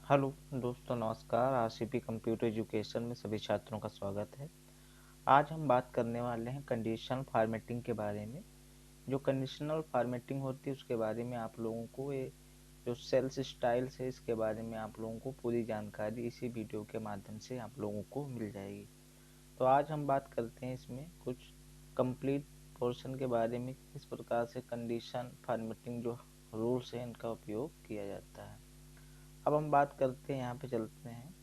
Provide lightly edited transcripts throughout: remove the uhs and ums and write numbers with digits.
Hello दोस्तों, नमस्कार। RCP computer education में सभी छात्रों का स्वागत है। आज हम बात करने वाले हैं कंडीशनल फॉर्मेटिंग के बारे में। जो कंडीशनल फॉर्मेटिंग होती है उसके बारे में आप लोगों को ये जो सेल्स स्टाइल्स है इसके बारे में आप लोगों को पूरी जानकारी इसी वीडियो के माध्यम से आप लोगों को मिल जाएगी। तो आज हम बात करते हैं इसमें कुछ कंप्लीट पोर्शन के बारे में, किस प्रकार से कंडीशन फॉर्मेटिंग जो रूल्स है इनका उपयोग किया जाता है। अब हम बात करते हैं, यहाँ पे चलते हैं।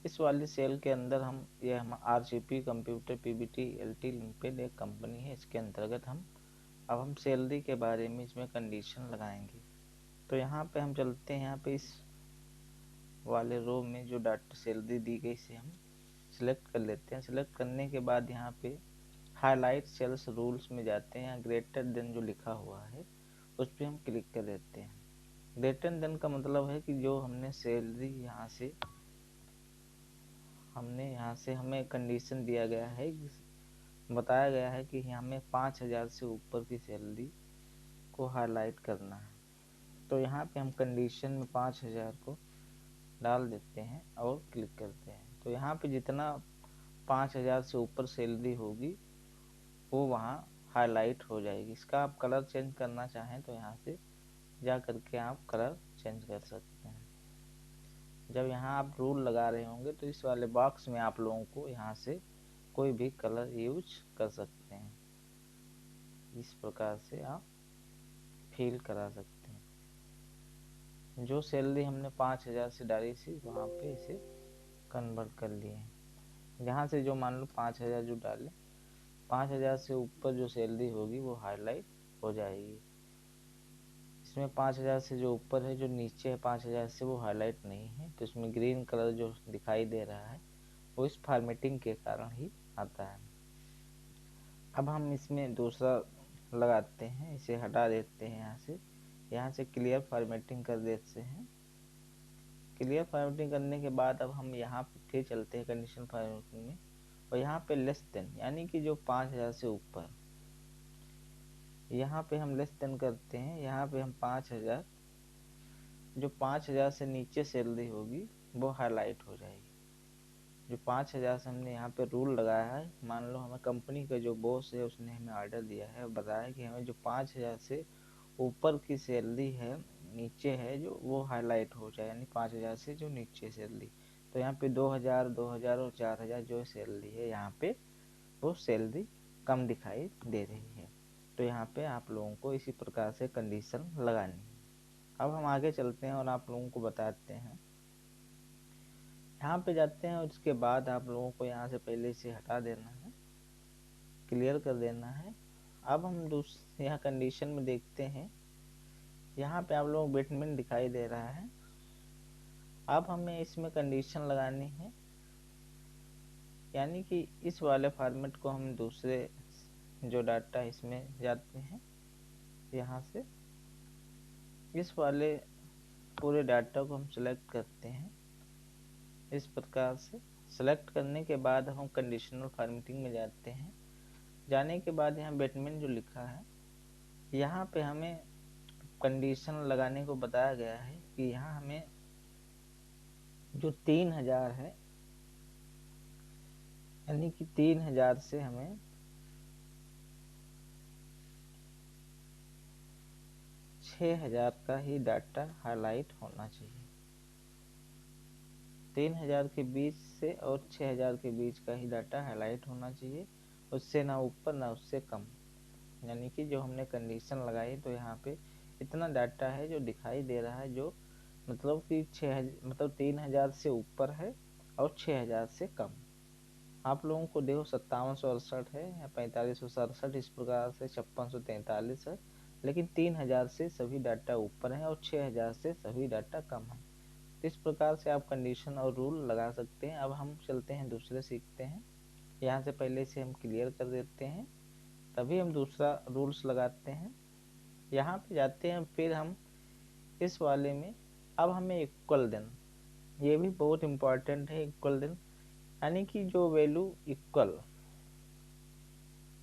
इस वाली सेल के अंदर हम RCP computer PBT LT limited एक कंपनी है, इसके अंतर्गत हम सैलरी के बारे में इसमें कंडीशन लगाएंगे। तो यहाँ पे हम चलते हैं, यहाँ पे इस वाले रो में जो डाटा सैलरी दी गई इसे हम सिलेक्ट कर लेते हैं। सिलेक्ट करने के बाद यहाँ पे हाईलाइट सेल्स रूल्स में जाते हैं। यहाँ ग्रेटर देन जो लिखा हुआ है उस पर हम क्लिक कर देते हैं। ग्रेटर देन का मतलब है कि जो हमने सैलरी यहाँ से हमें कंडीशन दिया गया है, बताया गया है कि हमें 5,000 से ऊपर की सैलरी को हाईलाइट करना है। तो यहाँ पे हम कंडीशन में 5,000 को डाल देते हैं और क्लिक करते हैं। तो यहाँ पे जितना 5,000 से ऊपर सैलरी होगी वो वहाँ हाईलाइट हो जाएगी। इसका आप कलर चेंज करना चाहें तो यहाँ से जा करके आप कलर चेंज कर सकते हैं। जब यहाँ आप रूल लगा रहे होंगे तो इस वाले बॉक्स में आप लोगों को यहाँ से कोई भी कलर यूज कर सकते हैं। इस प्रकार से आप फील करा सकते हैं। जो सैलरी हमने 5,000 से डाली थी वहाँ पे इसे कन्वर्ट कर लिए हैं। यहाँ से जो मान लो 5,000 जो डाले, 5,000 से ऊपर जो सैलरी होगी वो हाईलाइट हो जाएगी। इसमें 5,000 से जो ऊपर है, जो नीचे है 5,000 से, वो हाईलाइट नहीं है। तो इसमें ग्रीन कलर जो दिखाई दे रहा है वो इस फॉर्मेटिंग के कारण ही आता है। अब हम इसमें दूसरा लगाते हैं, इसे हटा देते हैं। यहाँ से क्लियर फॉर्मेटिंग कर देते हैं। क्लियर फॉर्मेटिंग करने के बाद अब हम यहाँ पे फिर चलते हैं कंडीशन फॉर्मेटिंग में, और यहाँ पे लेस देन यानी कि जो 5,000 से ऊपर, यहाँ पे हम लेस देन करते हैं। यहाँ पे हम 5,000, जो 5,000 से नीचे सैलरी होगी वो हाईलाइट हो जाएगी। जो 5,000 से हमने यहाँ पे रूल लगाया है, मान लो हमें कंपनी का जो बॉस है उसने हमें ऑर्डर दिया है और बताया कि हमें जो 5,000 से ऊपर की सैलरी है, नीचे है जो, वो हाईलाइट हो जाए, यानी 5,000 से जो नीचे सैलरी। तो यहाँ पे 2,000, 2,000 और 4,000 जो सैलरी है यहाँ पे वो सैलरी कम दिखाई दे रही है। तो यहाँ पे आप लोगों को इसी प्रकार से कंडीशन लगानी है। अब हम आगे चलते हैं और आप लोगों को बताते हैं। यहाँ पे जाते हैं और इसके बाद आप लोगों को यहाँ से पहले से हटा देना है, क्लियर कर देना है। अब हम दूसरे यहाँ कंडीशन में देखते हैं, यहाँ पे आप लोगों को बेटमेंट दिखाई दे रहा है। अब हमें इसमें कंडीशन लगानी है, यानी कि इस वाले फॉर्मेट को हम दूसरे जो डाटा इसमें जाते हैं, यहाँ से इस वाले पूरे डाटा को हम सिलेक्ट करते हैं। इस प्रकार से सेलेक्ट करने के बाद हम कंडीशनल फॉर्मेटिंग में जाते हैं। जाने के बाद यहाँ बेटमेंट जो लिखा है, यहाँ पे हमें कंडीशन लगाने को बताया गया है कि यहाँ हमें जो 3,000 है, यानी कि 3,000 से हमें 6,000 का ही डाटा हाईलाइट होना चाहिए। 3,000 के बीच से और 6,000 के बीच का ही डाटा हाईलाइट होना चाहिए, उससे ना ऊपर ना उससे कम। यानी कि जो हमने कंडीशन लगाई तो यहाँ पे इतना डाटा है जो दिखाई दे रहा है, जो मतलब कि 3,000 से ऊपर है और 6,000 से कम। आप लोगों को देखो 5768 है या 4567, इस प्रकार से 5643 है, लेकिन 3,000 से सभी डाटा ऊपर है और 6,000 से सभी डाटा कम है। इस प्रकार से आप कंडीशन और रूल लगा सकते हैं। अब हम चलते हैं दूसरे सीखते हैं। यहाँ से पहले से हम क्लियर कर देते हैं, तभी हम दूसरा रूल्स लगाते हैं। यहाँ पे जाते हैं, फिर हम इस वाले में अब हमें इक्वल देन, ये भी बहुत इंपॉर्टेंट है। इक्वल देन यानी कि जो वैल्यू इक्वल,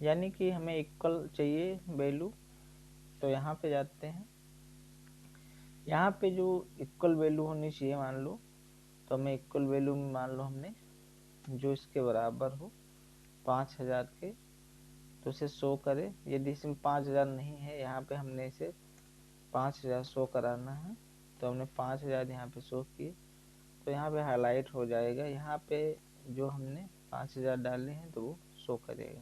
यानी कि हमें इक्वल चाहिए वैल्यू। तो यहाँ पे जाते हैं, यहाँ पे जो इक्वल वैल्यू होनी चाहिए, मान लो तो हमें इक्वल वैल्यू में मान लो हमने जो इसके बराबर हो 5000 के, तो इसे शो करे। यदि इसमें 5000 नहीं है, यहाँ पे हमने इसे 5000 शो कराना है, तो हमने 5000 यहाँ पे शो किए, तो यहाँ पे हाईलाइट हो जाएगा। यहाँ पे जो हमने 5000 डाले हैं तो वो शो करेगा,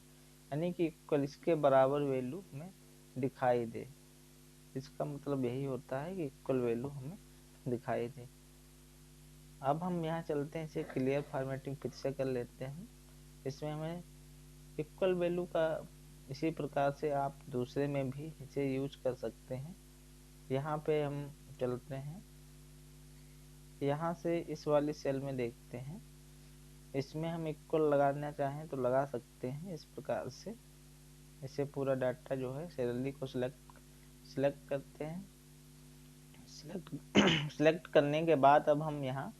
यानी कि इक्वल इसके बराबर वैल्यू हमें दिखाई दे। इसका मतलब यही होता है कि इक्वल वैल्यू हमें दिखाई दे। अब हम यहाँ चलते हैं, इसे क्लियर फॉर्मेटिंग फिर से कर लेते हैं। इसमें हमें इक्वल वैल्यू का इसी प्रकार से आप दूसरे में भी इसे यूज कर सकते हैं। यहाँ पे हम चलते हैं, यहाँ से इस वाली सेल में देखते हैं, इसमें हम इक्वल लगाना चाहें तो लगा सकते हैं इस प्रकार से। इसे पूरा डाटा जो है सैलरी को सिलेक्ट करते हैं। सिलेक्ट करने के बाद अब हम यहाँ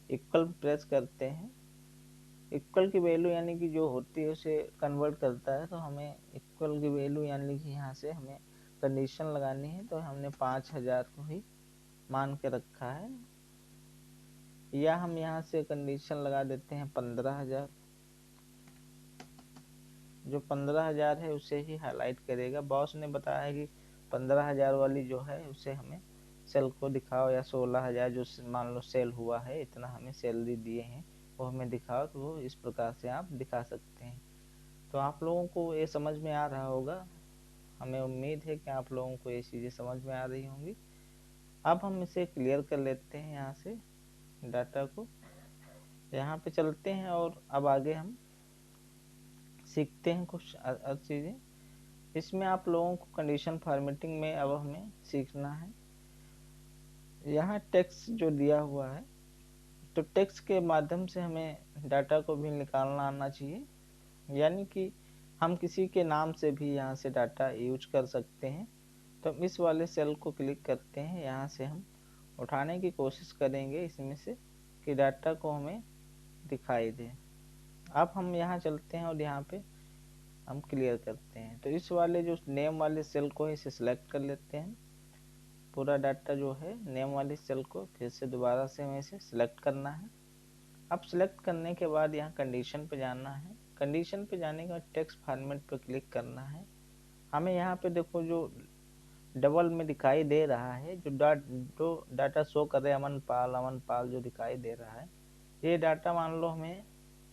इक्वल प्रेस करते हैं। इक्वल की वैल्यू यानी कि जो होती है उसे कन्वर्ट करता है, तो हमें इक्वल की वैल्यू यानी कि यहाँ से हमें कंडीशन लगानी है, तो हमने 5000 को ही मान के रखा है, या हम यहाँ से कंडीशन लगा देते हैं 15000। जो 15000 है उसे ही हाईलाइट करेगा। बॉस ने बताया कि 15000 वाली जो है उसे हमें सेल को दिखाओ, या 16000 जो मान लो सेल हुआ है, इतना हमें सैलरी दिए हैं वो हमें दिखाओ, तो वो इस प्रकार से आप दिखा सकते हैं। तो आप लोगों को ये समझ में आ रहा होगा, हमें उम्मीद है कि आप लोगों को ये चीज़ें समझ में आ रही होंगी। अब हम इसे क्लियर कर लेते हैं यहाँ से डाटा को, यहाँ पे चलते हैं और अब आगे हम सीखते हैं कुछ और चीज़ें। इसमें आप लोगों को कंडीशन फॉर्मेटिंग में अब हमें सीखना है। यहाँ टेक्स्ट जो दिया हुआ है, तो टेक्स्ट के माध्यम से हमें डाटा को भी निकालना आना चाहिए, यानी कि हम किसी के नाम से भी यहाँ से डाटा यूज कर सकते हैं। तो हम इस वाले सेल को क्लिक करते हैं, यहाँ से हम उठाने की कोशिश करेंगे इसमें से कि डाटा को हमें दिखाई दे। अब हम यहाँ चलते हैं और यहाँ पे हम क्लियर करते हैं। तो इस वाले जो नेम वाले सेल को इसे सिलेक्ट कर लेते हैं। पूरा डाटा जो है नेम वाली सेल को फिर से दोबारा से हमें इसे सिलेक्ट करना है। अब सिलेक्ट करने के बाद यहाँ कंडीशन पे जाना है। कंडीशन पे जाने के बाद टेक्स्ट फॉर्मेट पे क्लिक करना है। हमें यहाँ पे देखो जो डबल में दिखाई दे रहा है, जो डाटा शो कर रहे हैं अमन पाल जो दिखाई दे रहा है, ये डाटा मान लो हमें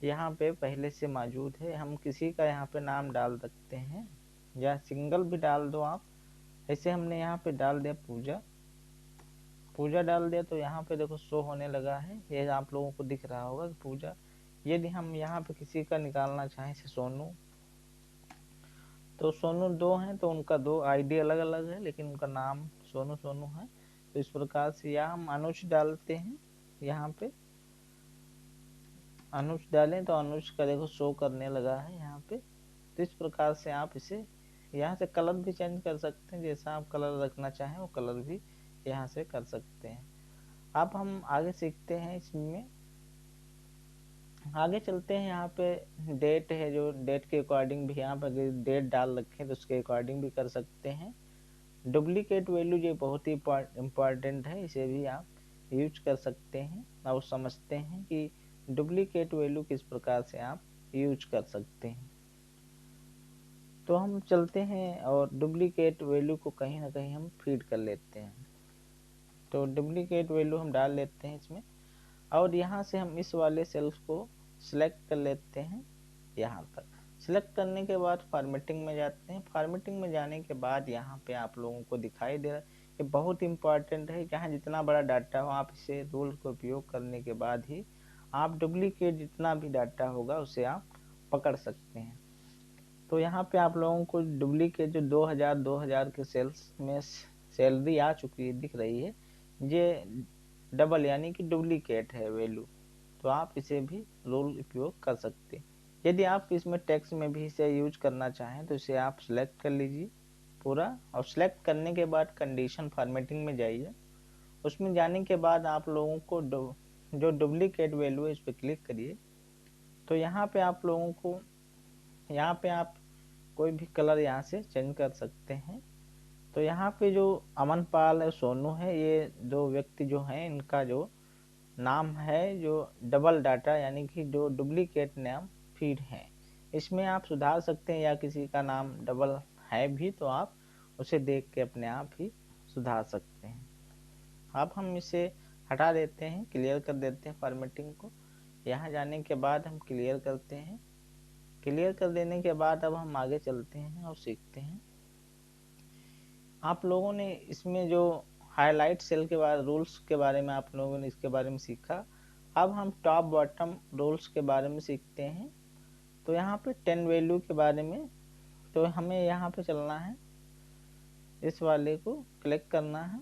यहाँ पे पहले से मौजूद है। हम किसी का यहाँ पे नाम डाल सकते हैं, या सिंगल भी डाल दो आप। ऐसे हमने यहाँ पे डाल दिया पूजा डाल दिया, तो यहाँ पे देखो शो होने लगा है। ये आप लोगों को दिख रहा होगा कि पूजा। यदि हम यहाँ पे किसी का निकालना चाहें, जैसे सोनू, तो सोनू दो हैं तो उनका दो आईडी अलग अलग है, लेकिन उनका नाम सोनू सोनू है। तो इस प्रकार से या हम अनुज डालते हैं, यहाँ पे अनुज डालें तो अनुज का देखो शो करने लगा है यहाँ पे। तो इस प्रकार से आप इसे यहाँ से कलर भी चेंज कर सकते हैं, जैसा आप कलर रखना चाहें वो कलर भी यहाँ से कर सकते हैं। अब हम आगे सीखते हैं, इसमें आगे चलते हैं। यहाँ पे डेट है, जो डेट के अकॉर्डिंग भी यहाँ पर डेट डाल रखें तो उसके अकॉर्डिंग भी कर सकते हैं। डुप्लीकेट वैल्यू ये बहुत ही इम्पॉर्टेंट है, इसे भी आप यूज कर सकते हैं और समझते हैं कि डुप्लीकेट वैल्यू किस प्रकार से आप यूज कर सकते हैं। तो हम चलते हैं और डुप्लीकेट वैल्यू को कहीं ना कहीं हम फीड कर लेते हैं। तो डुप्लीकेट वैल्यू हम डाल लेते हैं इसमें, और यहाँ से हम इस वाले सेल्स को सिलेक्ट कर लेते हैं। यहाँ तक सिलेक्ट करने के बाद फॉर्मेटिंग में जाते हैं। फॉर्मेटिंग में जाने के बाद यहाँ पे आप लोगों को दिखाई दे रहा है, ये बहुत इंपॉर्टेंट है। जहाँ जितना बड़ा डाटा हो, आप इसे रूल का उपयोग करने के बाद ही आप डुप्लीकेट जितना भी डाटा होगा उसे आप पकड़ सकते हैं। तो यहाँ पे आप लोगों को डुप्लीकेट जो 2000 के सेल्स में सैलरी आ चुकी है दिख रही है, ये डबल यानी कि डुप्लीकेट है वैल्यू। तो आप इसे भी रूल उपयोग कर सकते हैं। यदि आप इसमें टेक्स्ट में भी इसे यूज करना चाहें तो इसे आप सिलेक्ट कर लीजिए पूरा, और सिलेक्ट करने के बाद कंडीशन फॉर्मेटिंग में जाइए। उसमें जाने के बाद आप लोगों को जो डुप्लीकेट वैल्यू है इस पर क्लिक करिए। तो यहाँ पे आप लोगों को यहाँ पे आप कोई भी कलर यहाँ से चेंज कर सकते हैं। तो यहाँ पे जो अमन पाल है, सोनू है, ये दो व्यक्ति जो हैं, इनका जो नाम है जो डबल डाटा यानी कि जो डुप्लीकेट नाम फीड है, इसमें आप सुधार सकते हैं, या किसी का नाम डबल है भी तो आप उसे देख के अपने आप ही सुधार सकते हैं। अब हम इसे हटा देते हैं, क्लियर कर देते हैं फॉर्मेटिंग को। यहाँ जाने के बाद हम क्लियर करते हैं। क्लियर कर देने के बाद अब हम आगे चलते हैं और सीखते हैं। आप लोगों ने इसमें जो हाईलाइट सेल के बारे रूल्स के बारे में आप लोगों ने इसके बारे में सीखा। अब हम टॉप बॉटम रूल्स के बारे में सीखते हैं। तो यहाँ पे 10 वैल्यू के बारे में, तो हमें यहाँ पे चलना है, इस वाले को क्लिक करना है।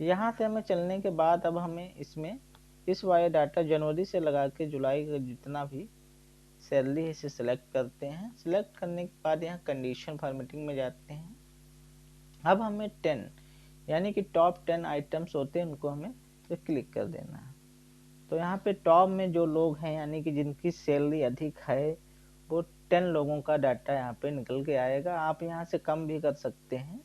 यहाँ से हमें चलने के बाद अब हमें इसमें इस वाले डाटा जनवरी से लगा के जुलाई का जितना भी सैलरी है इसे सिलेक्ट करते हैं। सिलेक्ट करने के बाद यहाँ कंडीशन फॉर्मेटिंग में जाते हैं। अब हमें 10 यानी कि टॉप 10 आइटम्स होते हैं उनको हमें तो क्लिक कर देना है। तो यहाँ पे टॉप में जो लोग हैं यानी कि जिनकी सैलरी अधिक है वो 10 लोगों का डाटा यहाँ पे निकल के आएगा। आप यहाँ से कम भी कर सकते हैं,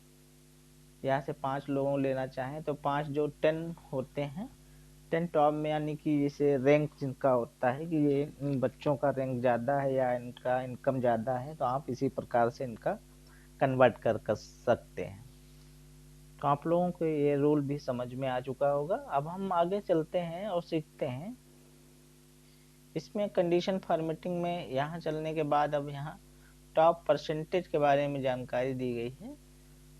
यहाँ से 5 लोगों लेना चाहें तो 5 जो 10 होते हैं 10 टॉप में, यानी कि जैसे रैंक जिनका होता है कि ये इन बच्चों का रैंक ज़्यादा है या इनका इनकम ज़्यादा है, तो आप इसी प्रकार से इनका कन्वर्ट कर सकते हैं। तो आप लोगों को ये रूल भी समझ में आ चुका होगा। अब हम आगे चलते हैं और सीखते हैं। इसमें कंडीशन फॉर्मेटिंग में यहाँ चलने के बाद अब यहाँ टॉप परसेंटेज के बारे में जानकारी दी गई है।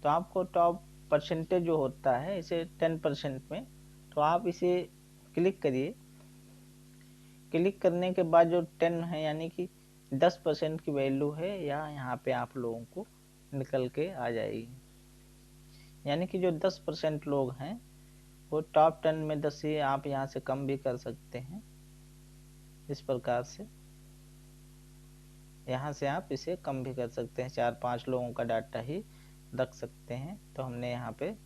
तो आपको टॉप परसेंटेज जो होता है इसे 10% में, तो आप इसे क्लिक करिए। क्लिक करने के बाद जो 10 है यानी कि 10% की वैल्यू है यहाँ पे आप लोगों को निकल के आ जाएगी। यानी कि जो 10% लोग हैं वो टॉप 10 में 10 ही, आप यहाँ से कम भी कर सकते हैं इस प्रकार से। यहाँ से आप इसे कम भी कर सकते हैं, 4-5 लोगों का डाटा ही रख सकते हैं। तो हमने यहाँ पे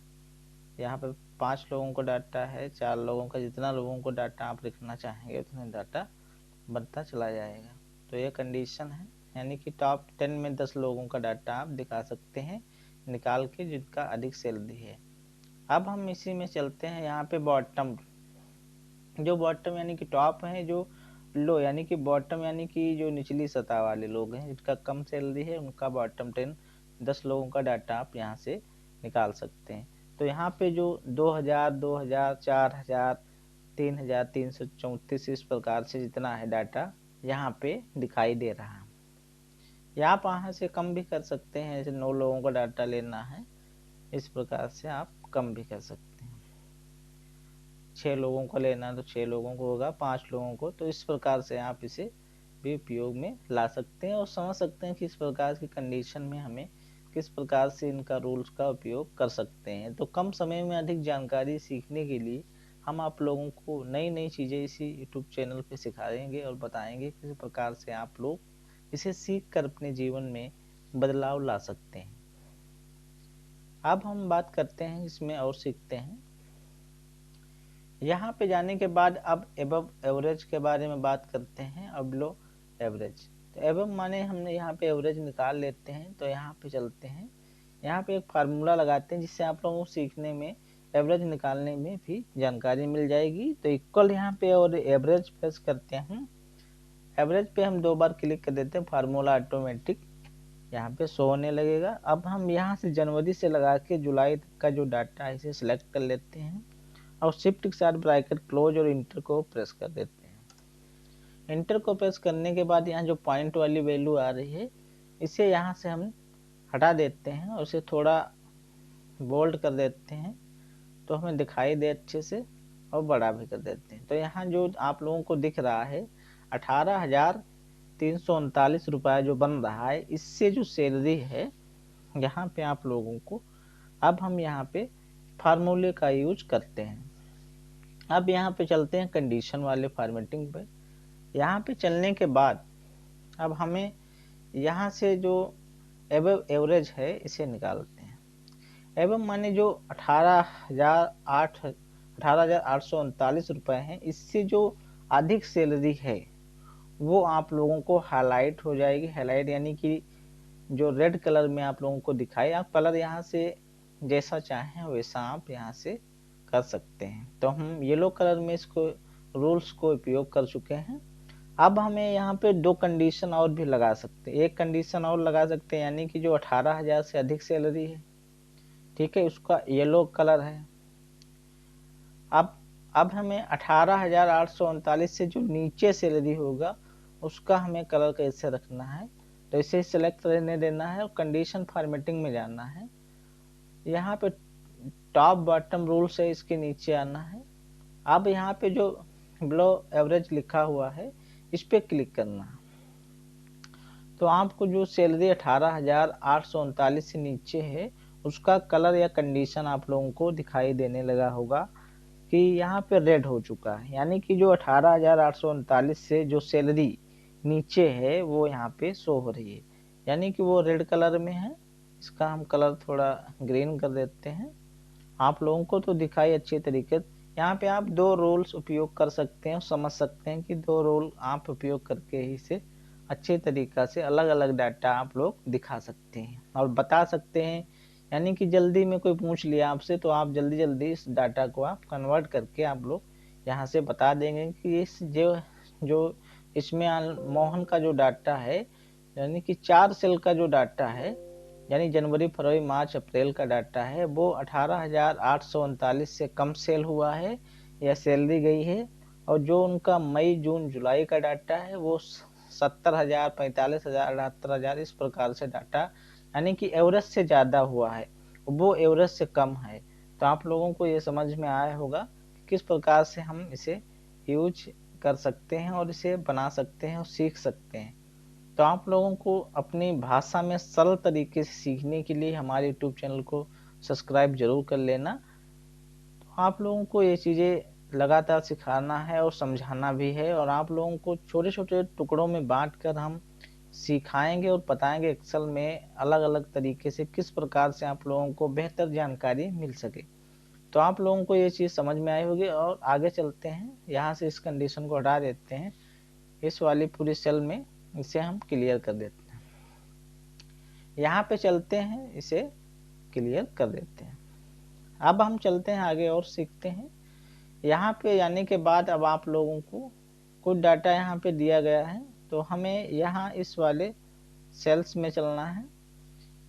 5 लोगों को डाटा है, 4 लोगों का, जितना लोगों को डाटा आप लिखना चाहेंगे उतना डाटा बनता चला जाएगा। तो ये कंडीशन है, यानी कि टॉप 10 में 10 लोगों का डाटा आप दिखा सकते हैं निकाल के जिनका अधिक सैलरी है। अब हम इसी में चलते हैं। यहाँ पे बॉटम, जो बॉटम यानी कि टॉप है, जो लो यानी कि बॉटम यानी कि जो निचली सतह वाले लोग हैं जिनका कम सैलरी है उनका बॉटम 10 लोगों का डाटा आप यहाँ से निकाल सकते हैं। तो यहाँ पे जो 2000, 2000, 4000, 3334 इस प्रकार से जितना है डाटा यहाँ पे दिखाई दे रहा है। या आप यहाँ से कम भी कर सकते हैं, जैसे 9 लोगों का डाटा लेना है इस प्रकार से आप कम भी कर सकते हैं। 6 लोगों को लेना है तो 6 लोगों को होगा, 5 लोगों को, तो इस प्रकार से आप इसे भी उपयोग में ला सकते हैं और समझ सकते हैं कि इस प्रकार की कंडीशन में हमें किस प्रकार से इनका रूल्स का उपयोग कर सकते हैं। तो कम समय में अधिक जानकारी सीखने के लिए हम आप लोगों को नई नई चीज़ें इसी यूट्यूब चैनल पे सिखाएंगे और बताएंगे किस प्रकार से आप लोग इसे सीख कर अपने जीवन में बदलाव ला सकते हैं। अब हम बात करते हैं इसमें और सीखते हैं। यहाँ पे जाने के बाद अब एबव एवरेज के बारे में बात करते हैं। अब लो एवरेज, तो एबव माने हमने यहाँ पे एवरेज निकाल लेते हैं। तो यहाँ पे चलते हैं, यहाँ पे एक फार्मूला लगाते हैं जिससे आप लोगों को सीखने में एवरेज निकालने में भी जानकारी मिल जाएगी। तो इक्वल यहाँ पे और एवरेज प्रेस करते हैं। एवरेज पे हम 2 बार क्लिक कर देते हैं, फार्मूला ऑटोमेटिक यहाँ पे शो होने लगेगा। अब हम यहाँ से जनवरी से लगा के जुलाई तक का जो डाटा है इसे सिलेक्ट कर लेते हैं और शिफ्ट के साथ ब्रैकेट क्लोज और इंटर को प्रेस कर देते हैं। इंटर को प्रेस करने के बाद यहाँ जो पॉइंट वाली वैल्यू आ रही है इसे यहाँ से हम हटा देते हैं और इसे थोड़ा बोल्ड कर देते हैं तो हमें दिखाई दे अच्छे से, और बड़ा भी कर देते हैं। तो यहाँ जो आप लोगों को दिख रहा है 18,339 रुपये जो बन रहा है, इससे जो सैलरी है यहाँ पे आप लोगों को, अब हम यहाँ पे फार्मूले का यूज करते हैं। अब यहाँ पे चलते हैं कंडीशन वाले फॉर्मेटिंग पे। यहाँ पे चलने के बाद अब हमें यहाँ से जो एबव एवरेज है इसे निकालते हैं। एवं माने जो 18,839 रुपये हैं, इससे जो अधिक सैलरी है वो आप लोगों को हाईलाइट हो जाएगी। हाईलाइट यानी कि जो रेड कलर में आप लोगों को दिखाए, आप कलर यहाँ से जैसा चाहें वैसा आप यहाँ से कर सकते हैं। तो हम येलो कलर में इसको रूल्स को उपयोग कर चुके हैं। अब हमें यहाँ पे दो कंडीशन और भी लगा सकते हैं, एक कंडीशन और लगा सकते हैं, यानी कि जो 18,000 से अधिक सैलरी है, ठीक है, उसका येलो कलर है। अब हमें 18,839 से जो नीचे सैलरी होगा उसका हमें कलर कैसे रखना है, तो इसे सिलेक्ट रहने देना है और कंडीशन फॉर्मेटिंग में जाना है। यहाँ पे टॉप बॉटम रूल से इसके नीचे आना है। अब यहाँ पे जो बिलो एवरेज लिखा हुआ है इस पे क्लिक करना है। तो आपको जो सैलरी 18,839 से नीचे है उसका कलर या कंडीशन आप लोगों को दिखाई देने लगा होगा कि यहाँ पे रेड हो चुका है, यानी कि जो 18,839 से जो सैलरी नीचे है वो यहाँ पे शो हो रही है, यानी कि वो रेड कलर में है। इसका हम कलर थोड़ा ग्रीन कर देते हैं, आप लोगों को तो दिखाई अच्छी तरीके। यहाँ पे आप दो रूल्स उपयोग कर सकते हैं और समझ सकते हैं कि दो रूल आप उपयोग करके ही से अच्छे तरीका से अलग अलग डाटा आप लोग दिखा सकते हैं और बता सकते हैं। यानी कि जल्दी में कोई पूछ लिया आपसे तो आप जल्दी जल्दी इस डाटा को आप कन्वर्ट करके आप लोग यहाँ से बता देंगे कि इस जो इसमें मोहन का जो डाटा है, यानी कि 4 सेल का जो डाटा है, यानी जनवरी फरवरी मार्च अप्रैल का डाटा है, वो 18,839 से कम सेल हुआ है या सैलरी गई है। और जो उनका मई जून जुलाई का डाटा है वो 70,000 45,000 78,000 इस प्रकार से डाटा, यानी कि एवरेज से ज़्यादा हुआ है, वो एवरेज से कम है। तो आप लोगों को ये समझ में आया होगा कि किस प्रकार से हम इसे यूज कर सकते हैं और इसे बना सकते हैं और सीख सकते हैं। तो आप लोगों को अपनी भाषा में सरल तरीके से सीखने के लिए हमारे यूट्यूब चैनल को सब्सक्राइब जरूर कर लेना। तो आप लोगों को ये चीज़ें लगातार सिखाना है और समझाना भी है, और आप लोगों को छोटे छोटे टुकड़ों में बांट कर हम सिखाएंगे और बताएंगे एक्सेल में अलग अलग तरीके से किस प्रकार से आप लोगों को बेहतर जानकारी मिल सके। तो आप लोगों को ये चीज़ समझ में आई होगी, और आगे चलते हैं। यहाँ से इस कंडीशन को हटा देते हैं, इस वाली पूरी सेल में इसे हम क्लियर कर देते हैं। यहाँ पे चलते हैं, इसे क्लियर कर देते हैं। अब हम चलते हैं आगे और सीखते हैं। यहाँ पे जाने के बाद अब आप लोगों को कुछ डाटा यहाँ पे दिया गया है, तो हमें यहाँ इस वाले सेल्स में चलना है।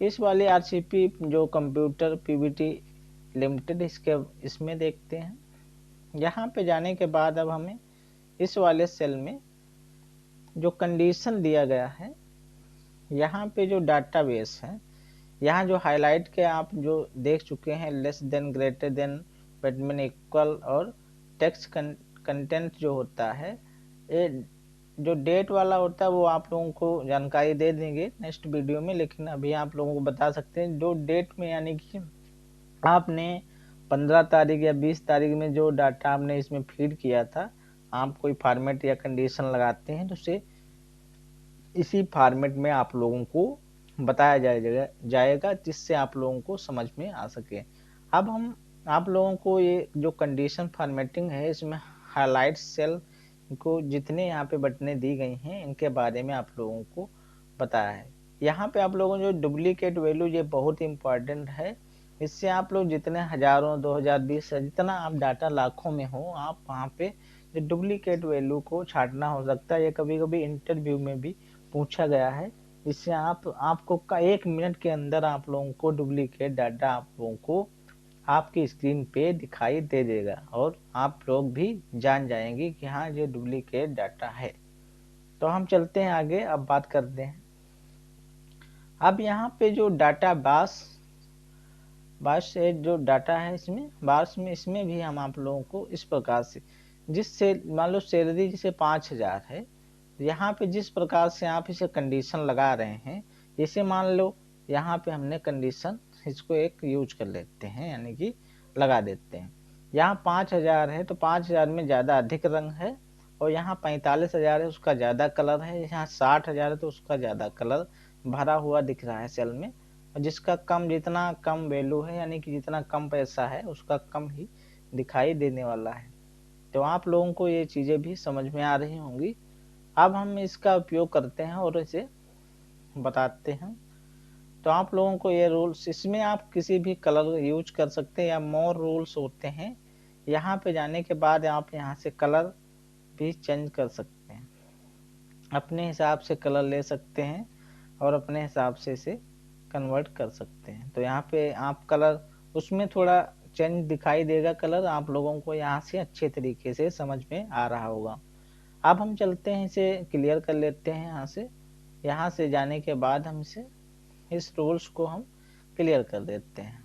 इस वाले आरसीपी जो कंप्यूटर पीवीटी लिमिटेड इसमें देखते हैं। यहाँ पे जाने के बाद अब हमें इस वाले सेल में जो कंडीशन दिया गया है, यहाँ पे जो डाटाबेस है, यहाँ जो हाईलाइट के आप जो देख चुके हैं less than greater than Bateman equal और टेक्स्ट कंटेंट जो होता है, ये जो डेट वाला होता है वो आप लोगों को जानकारी दे देंगे नेक्स्ट वीडियो में, लेकिन अभी आप लोगों को बता सकते हैं जो डेट में, यानी कि आपने 15 तारीख या 20 तारीख में जो डाटा आपने इसमें फीड किया था, आप कोई फॉर्मेट या कंडीशन लगाते हैं तो उसे इसी फॉर्मेट में आप लोगों को बताया जाएगा जिससे आप लोगों को समझ में आ सके। अब हम आप लोगों को ये जो कंडीशन फॉर्मेटिंग है इसमें हाईलाइट सेल को जितने यहाँ पे बटनें दी गई हैं इनके बारे में आप लोगों को बताया है। यहाँ पे आप लोगों को जो डुप्लीकेट वैल्यू ये बहुत इंपॉर्टेंट है, इससे आप लोग जितने हजारों 2020 जितना आप डाटा लाखों में हो, आप वहाँ पे जो डुप्लीकेट वैल्यू को छांटना हो सकता है। ये कभी कभी इंटरव्यू में भी पूछा गया है। इससे आपको का 1 मिनट के अंदर आप लोगों को डुप्लीकेट डाटा आप लोगों को आपकी स्क्रीन पे दिखाई दे देगा और आप लोग भी जान जाएंगे कि हाँ ये डुप्लीकेट डाटा है। तो हम चलते हैं आगे, अब बात करते हैं। अब यहाँ पे जो डाटा बास से जो डाटा है इसमें बास में, इसमें भी हम आप लोगों को इस प्रकार से, जिससे मान लो सैलरी जैसे 5,000 है, यहाँ पे जिस प्रकार से आप इसे कंडीशन लगा रहे हैं, जैसे मान लो यहाँ पे हमने कंडीशन इसको एक यूज कर लेते हैं, यानी कि लगा देते हैं। यहाँ 5,000 है तो 5,000 में ज़्यादा अधिक रंग है, और यहाँ 45,000 है उसका ज़्यादा कलर है, यहाँ 60,000 है तो उसका ज़्यादा कलर भरा हुआ दिख रहा है सेल में। और जिसका कम, जितना कम वैल्यू है, यानी कि जितना कम पैसा है उसका कम ही दिखाई देने वाला है। तो आप लोगों को ये चीज़ें भी समझ में आ रही होंगी। अब हम इसका उपयोग करते हैं और इसे बताते हैं। तो आप लोगों को ये रूल्स, इसमें आप किसी भी कलर यूज कर सकते हैं या मोर रूल्स होते हैं यहाँ पे जाने के बाद आप यहाँ से कलर भी चेंज कर सकते हैं, अपने हिसाब से कलर ले सकते हैं और अपने हिसाब से इसे कन्वर्ट कर सकते हैं। तो यहाँ पे आप कलर, उसमें थोड़ा चेंज दिखाई देगा कलर, आप लोगों को यहाँ से अच्छे तरीके से समझ में आ रहा होगा। अब हम चलते हैं, इसे क्लियर कर लेते हैं यहाँ से। यहाँ से जाने के बाद हम इस रूल्स को हम क्लियर कर देते हैं।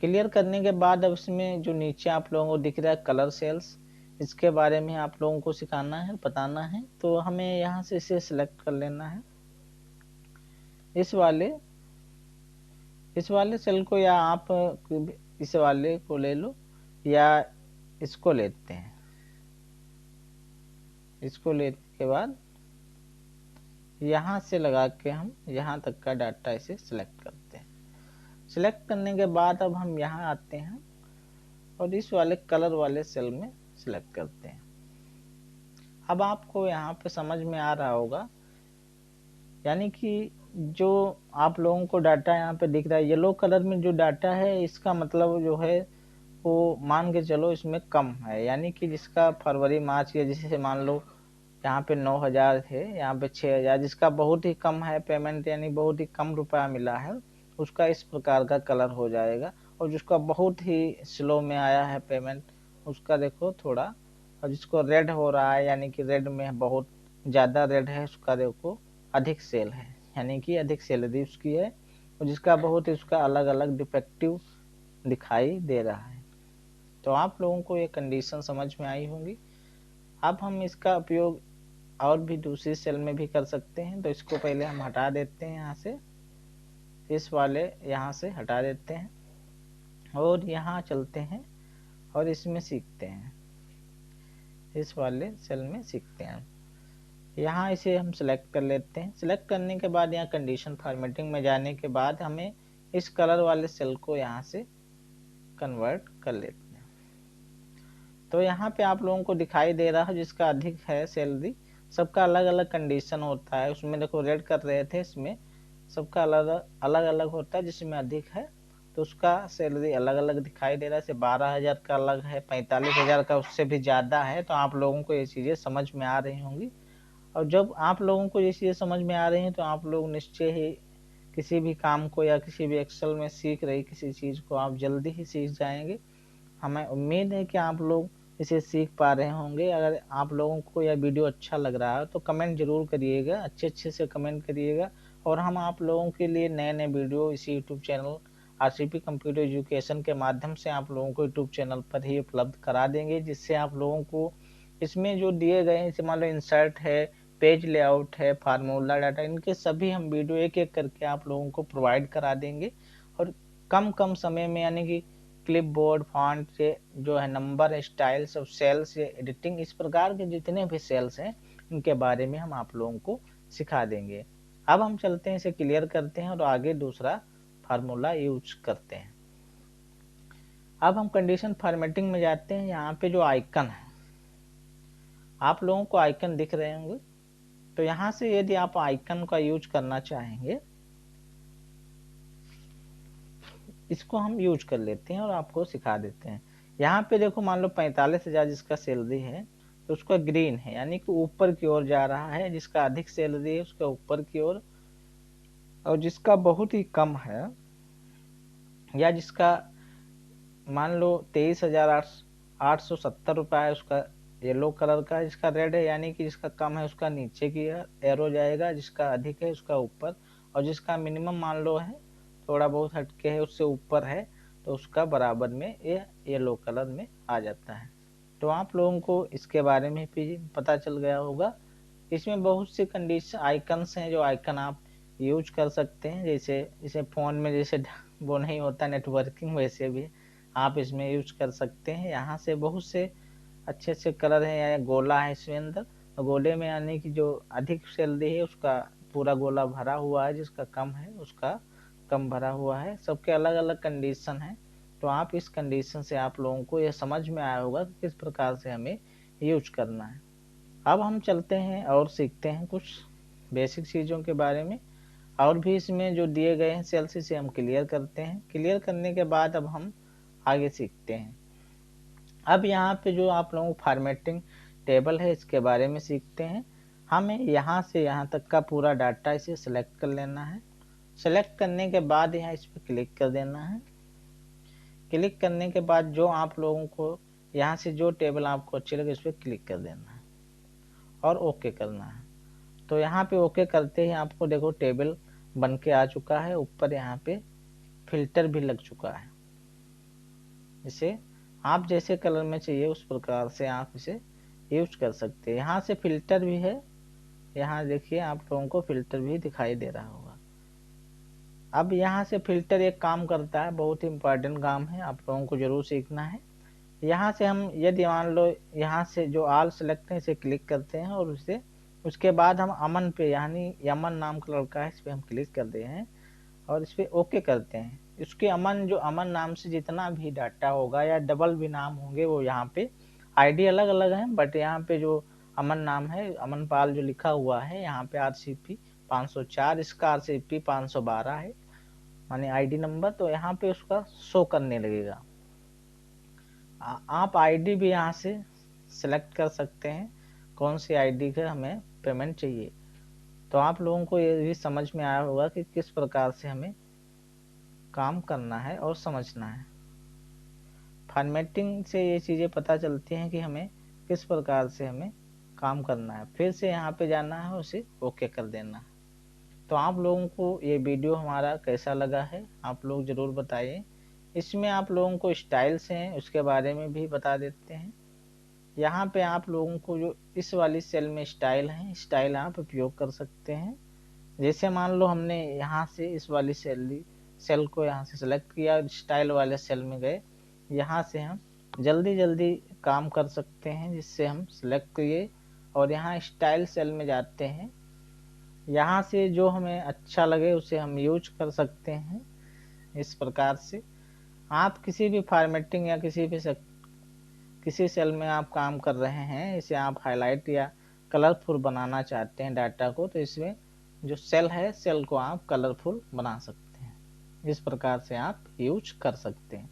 क्लियर करने के बाद अब इसमें जो नीचे आप लोगों को दिख रहा है कलर सेल्स, इसके बारे में आप लोगों को सिखाना है, बताना है। तो हमें यहाँ से इसे सिलेक्ट कर लेना है, इस वाले सेल को, या आप इस वाले को ले लो या इसको लेते हैं। इसको लेने के बाद यहाँ से लगा के हम यहाँ तक का डाटा इसे सिलेक्ट करते हैं। सिलेक्ट करने के बाद अब हम यहाँ आते हैं और इस वाले कलर वाले सेल में सिलेक्ट करते हैं। अब आपको यहाँ पे समझ में आ रहा होगा, यानी कि जो आप लोगों को डाटा यहाँ पे दिख रहा है येलो कलर में, जो डाटा है इसका मतलब जो है वो मान के चलो इसमें कम है, यानी कि जिसका फरवरी मार्च या जैसे मान लो यहाँ पे 9,000 है, यहाँ पे 6,000, जिसका बहुत ही कम है पेमेंट, यानी बहुत ही कम रुपया मिला है, उसका इस प्रकार का कलर हो जाएगा। और जिसका बहुत ही स्लो में आया है पेमेंट, उसका देखो थोड़ा, और जिसको रेड हो रहा है यानी कि रेड में बहुत ज़्यादा रेड है, उसका देखो अधिक सेल है, यानी कि अधिक सैलरी उसकी है। और जिसका बहुत ही, उसका अलग अलग डिफेक्टिव दिखाई दे रहा है। तो आप लोगों को ये कंडीशन समझ में आई होंगी। अब हम इसका उपयोग और भी दूसरी सेल में भी कर सकते हैं। तो इसको पहले हम हटा देते हैं यहाँ से, इस वाले यहाँ से हटा देते हैं और यहाँ चलते हैं और इसमें सीखते हैं, इस वाले सेल में सीखते हैं। यहाँ इसे हम सिलेक्ट कर लेते हैं। सिलेक्ट करने के बाद यहाँ कंडीशन फॉर्मेटिंग में जाने के बाद हमें इस कलर वाले सेल को यहाँ से कन्वर्ट कर लेते हैं। तो यहाँ पे आप लोगों को दिखाई दे रहा है जिसका अधिक है सैलरी, सबका अलग अलग कंडीशन होता है। उसमें देखो रेड कर रहे थे, इसमें सबका अलग अलग अलग होता है। जिसमें अधिक है तो उसका सैलरी अलग अलग दिखाई दे रहा है। 12,000 का अलग है, 45,000 का उससे भी ज़्यादा है। तो आप लोगों को ये चीज़ें समझ में आ रही होंगी। और जब आप लोगों को ये चीज़ें समझ में आ रही हैं तो आप लोग निश्चय ही किसी भी काम को या किसी भी एक्सेल में सीख रही किसी चीज़ को आप जल्दी ही सीख जाएंगे। हमें उम्मीद है कि आप लोग इसे सीख पा रहे होंगे। अगर आप लोगों को यह वीडियो अच्छा लग रहा है तो कमेंट जरूर करिएगा, अच्छे से कमेंट करिएगा। और हम आप लोगों के लिए नए नए वीडियो इसी YouTube channel RCP computer education के माध्यम से आप लोगों को यूट्यूब चैनल पर ही उपलब्ध करा देंगे, जिससे आप लोगों को इसमें जो दिए गए हैं, जैसे मान लो इंसर्ट है, पेज लेआउट है, फार्मूला डाटा, इनके सभी हम वीडियो एक एक करके आप लोगों को प्रोवाइड करा देंगे। और कम समय में, यानी कि क्लिप बोर्ड, फॉन्ट से जो है नंबर, स्टाइल, सब सेल्स, एडिटिंग, इस प्रकार के जितने भी सेल्स हैं इनके बारे में हम आप लोगों को सिखा देंगे। अब हम चलते हैं, इसे क्लियर करते हैं और आगे दूसरा फार्मूला यूज करते हैं। अब हम कंडीशन फॉर्मेटिंग में जाते हैं। यहाँ पे जो आइकन है, आप लोगों को आइकन दिख रहे होंगे। तो यहाँ से यदि आप आइकन का यूज करना चाहेंगे, इसको हम यूज कर लेते हैं और आपको सिखा देते हैं। यहाँ पे देखो, मान लो 45,000 जिसका सैलरी है तो उसका ग्रीन है, यानी कि ऊपर की ओर जा रहा है। जिसका अधिक सैलरी है उसका ऊपर की ओर, और जिसका बहुत ही कम है या जिसका मान लो 23,870 रुपया है, उसका येलो कलर का। जिसका रेड है, यानी कि जिसका कम है उसका नीचे की एरो जाएगा, जिसका अधिक है उसका ऊपर। और जिसका मिनिमम मान लो है, थोड़ा बहुत हटके है, उससे ऊपर है, तो उसका बराबर में ये येलो कलर में आ जाता है। तो आप लोगों को इसके बारे में भी पता चल गया होगा। इसमें बहुत सी कंडीशन आइकन्स हैं जो आइकन आप यूज कर सकते हैं। जैसे फ़ोन में जैसे वो नहीं होता नेटवर्किंग, वैसे भी आप इसमें यूज कर सकते हैं। यहाँ से बहुत से अच्छे कलर हैं। या गोला है इसमें अंदर, तो गोले में यानी कि जो अधिक सैलरी है उसका पूरा गोला भरा हुआ है, जिसका कम है उसका कम भरा हुआ है। सबके अलग अलग कंडीशन है। तो आप इस कंडीशन से आप लोगों को यह समझ में आया होगा कि किस प्रकार से हमें यूज करना है। अब हम चलते हैं और सीखते हैं कुछ बेसिक चीज़ों के बारे में। और भी इसमें जो दिए गए हैं सेल्स, इसे हम क्लियर करते हैं। क्लियर करने के बाद अब हम आगे सीखते हैं। अब यहाँ पे जो आप लोगों को फॉर्मेटिंग टेबल है इसके बारे में सीखते हैं। हमें यहाँ से यहाँ तक का पूरा डाटा इसे सिलेक्ट कर लेना है। सेलेक्ट करने के बाद यहाँ इस पर क्लिक कर देना है। क्लिक करने के बाद जो आप लोगों को यहाँ से जो टेबल आपको अच्छी लगे उस पर क्लिक कर देना है और ओके करना है। तो यहाँ पे ओके करते ही आपको देखो टेबल बन के आ चुका है। ऊपर यहाँ पे फिल्टर भी लग चुका है। इसे आप जैसे कलर में चाहिए उस प्रकार से आप इसे यूज कर सकते हैं। यहाँ से फिल्टर भी है, यहाँ देखिए आप लोगों को फिल्टर भी दिखाई दे रहा होगा। अब यहाँ से फिल्टर एक काम करता है, बहुत ही इंपॉर्टेंट काम है, आप लोगों को जरूर सीखना है। यहाँ से हम यदि मान लो यहाँ से जो ऑल सेलेक्ट है इसे क्लिक करते हैं और उसे उसके बाद हम अमन पे यानी यमन नाम का लड़का है इस पे हम क्लिक करते हैं और इस पे ओके करते हैं। इसके अमन नाम से जितना भी डाटा होगा या डबल भी नाम होंगे वो यहाँ पे आईडी अलग अलग है, बट यहाँ पे जो अमन नाम है अमन पाल जो लिखा हुआ है यहाँ पे RCP 504, इसका RCP 512 है माने आईडी नंबर, तो यहाँ पे उसका शो करने लगेगा। आप आईडी भी यहाँ से सिलेक्ट कर सकते हैं कौन सी आईडी का हमें पेमेंट चाहिए। तो आप लोगों को ये भी समझ में आया होगा कि किस प्रकार से हमें काम करना है और समझना है। फॉर्मेटिंग से ये चीज़ें पता चलती हैं कि हमें किस प्रकार से हमें काम करना है। फिर से यहाँ पे जाना है, उसे ओके कर देना है। तो आप लोगों को ये वीडियो हमारा कैसा लगा है आप लोग ज़रूर बताइए। इसमें आप लोगों को स्टाइल्स हैं उसके बारे में भी बता देते हैं। यहाँ पे आप लोगों को जो इस वाली सेल में स्टाइल है, स्टाइल आप उपयोग कर सकते हैं। जैसे मान लो हमने यहाँ से इस वाली सेल को यहाँ से सेलेक्ट किया, स्टाइल वाले सेल में गए, यहाँ से हम जल्दी जल्दी काम कर सकते हैं। जिससे हम सेलेक्ट किए और यहाँ स्टाइल सेल में जाते हैं, यहाँ से जो हमें अच्छा लगे उसे हम यूज कर सकते हैं। इस प्रकार से आप किसी भी फॉर्मेटिंग या किसी सेल में आप काम कर रहे हैं, इसे आप हाईलाइट या कलरफुल बनाना चाहते हैं डाटा को, तो इसमें जो सेल है सेल को आप कलरफुल बना सकते हैं। इस प्रकार से आप यूज कर सकते हैं।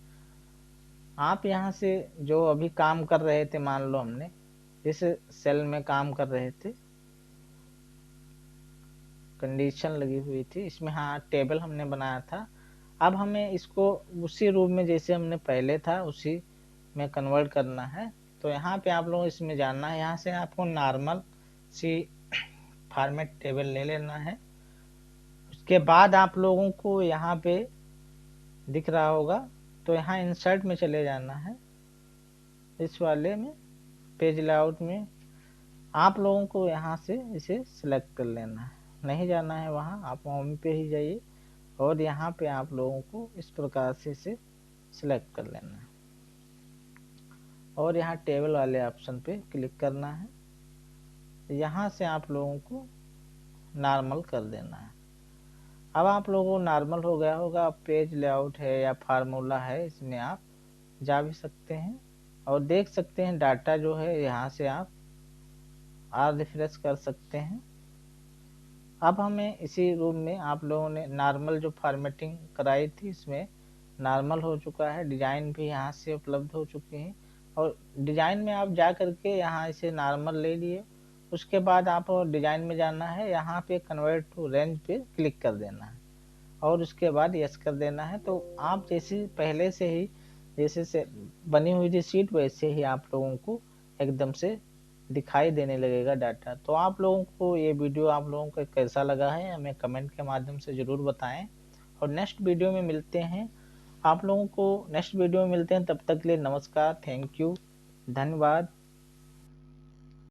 आप यहाँ से जो अभी काम कर रहे थे, मान लो हमने इस सेल में काम कर रहे थे, कंडीशन लगी हुई थी इसमें, हाँ टेबल हमने बनाया था। अब हमें इसको उसी रूप में जैसे हमने पहले था उसी में कन्वर्ट करना है। तो यहाँ पे आप लोग इसमें जाना है, यहाँ से आपको नॉर्मल सी फॉर्मेट टेबल ले लेना है। उसके बाद आप लोगों को यहाँ पे दिख रहा होगा, तो यहाँ इंसर्ट में चले जाना है, इस वाले में पेज लेआउट में आप लोगों को यहाँ से इसे सिलेक्ट कर लेना है, नहीं जाना है वहाँ, आप होम पे ही जाइए और यहाँ पे आप लोगों को इस प्रकार से इसे सिलेक्ट कर लेना है और यहाँ टेबल वाले ऑप्शन पे क्लिक करना है। यहाँ से आप लोगों को नॉर्मल कर देना है। अब आप लोगों को नॉर्मल हो गया होगा। पेज लेआउट है या फार्मूला है, इसमें आप जा भी सकते हैं और देख सकते हैं डाटा जो है, यहाँ से आप रिफ्रेश कर सकते हैं। अब हमें इसी रूम में आप लोगों ने नॉर्मल जो फॉर्मेटिंग कराई थी इसमें नॉर्मल हो चुका है, डिजाइन भी यहाँ से उपलब्ध हो चुके हैं और डिजाइन में आप जा करके यहाँ इसे नॉर्मल ले लिए। उसके बाद आप डिजाइन में जाना है, यहाँ पे कन्वर्ट टू रेंज पे क्लिक कर देना है और उसके बाद यस कर देना है। तो आप जैसे पहले से ही जैसे से बनी हुई थी सीट वैसे ही आप लोगों को एकदम से दिखाई देने लगेगा डाटा। तो आप लोगों को ये वीडियो आप लोगों को कैसा लगा है हमें कमेंट के माध्यम से ज़रूर बताएं और नेक्स्ट वीडियो में मिलते हैं। आप लोगों को नेक्स्ट वीडियो में मिलते हैं, तब तक के लिए नमस्कार, थैंक यू, धन्यवाद।